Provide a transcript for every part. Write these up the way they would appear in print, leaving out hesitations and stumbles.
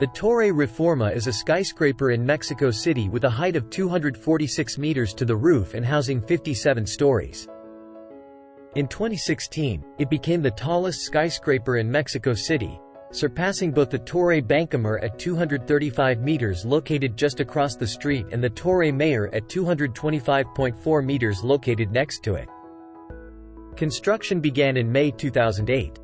The Torre Reforma is a skyscraper in Mexico City with a height of 246 meters to the roof and housing 57 stories. In 2016, it became the tallest skyscraper in Mexico City, surpassing both the Torre Bancomer at 235 meters located just across the street and the Torre Mayor at 225.4 meters located next to it. Construction began in May 2008.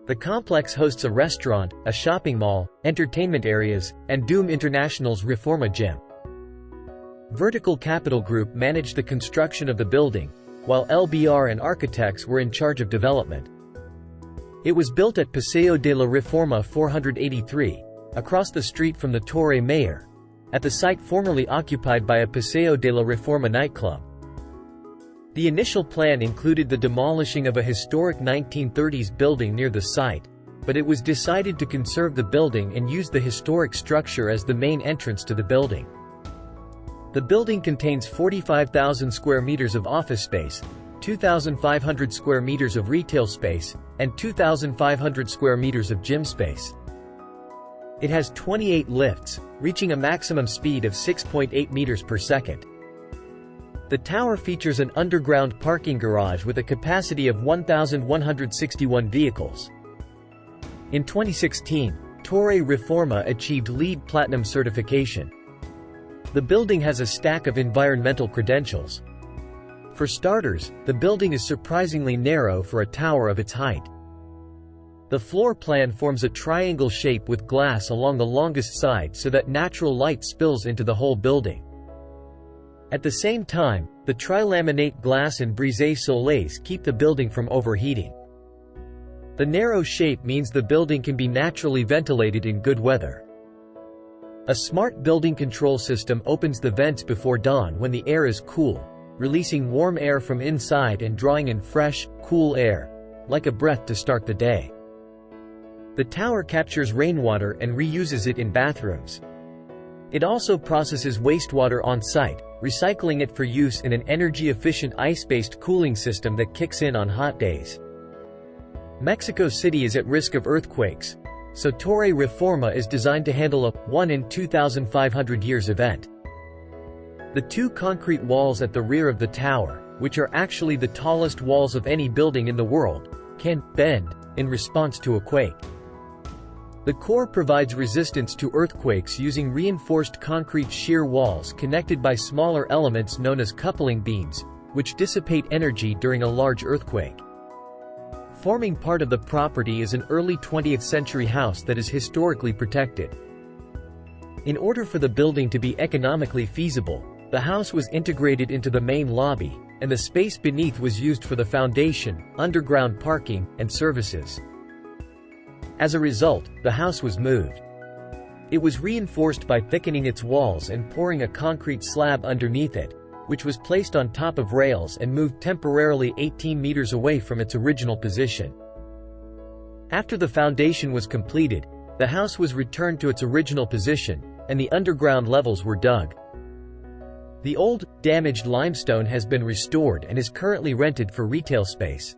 The complex hosts a restaurant, a shopping mall, entertainment areas, and Doom International's Reforma gym. Vertical Capital Group managed the construction of the building, while LBR and architects were in charge of development. It was built at Paseo de la Reforma 483, across the street from the Torre Mayor, at the site formerly occupied by a Paseo de la Reforma nightclub. The initial plan included the demolishing of a historic 1930s building near the site, but it was decided to conserve the building and use the historic structure as the main entrance to the building. The building contains 45,000 square meters of office space, 2,500 square meters of retail space, and 2,500 square meters of gym space. It has 28 lifts, reaching a maximum speed of 6.8 meters per second. The tower features an underground parking garage with a capacity of 1,161 vehicles. In 2016, Torre Reforma achieved LEED Platinum certification. The building has a stack of environmental credentials. For starters, the building is surprisingly narrow for a tower of its height. The floor plan forms a triangle shape with glass along the longest side so that natural light spills into the whole building. At the same time, the tri-laminate glass and brise-soleils keep the building from overheating. The narrow shape means the building can be naturally ventilated in good weather. A smart building control system opens the vents before dawn when the air is cool, releasing warm air from inside and drawing in fresh, cool air, like a breath to start the day. The tower captures rainwater and reuses it in bathrooms. It also processes wastewater on-site, recycling it for use in an energy-efficient ice-based cooling system that kicks in on hot days. Mexico City is at risk of earthquakes, so Torre Reforma is designed to handle a 1-in-2,500 years event. The two concrete walls at the rear of the tower, which are actually the tallest walls of any building in the world, can bend in response to a quake. The core provides resistance to earthquakes using reinforced concrete shear walls connected by smaller elements known as coupling beams, which dissipate energy during a large earthquake. Forming part of the property is an early 20th century house that is historically protected. In order for the building to be economically feasible, the house was integrated into the main lobby, and the space beneath was used for the foundation, underground parking, and services. As a result, the house was moved. It was reinforced by thickening its walls and pouring a concrete slab underneath it, which was placed on top of rails and moved temporarily 18 meters away from its original position. After the foundation was completed, the house was returned to its original position, and the underground levels were dug. The old, damaged limestone has been restored and is currently rented for retail space.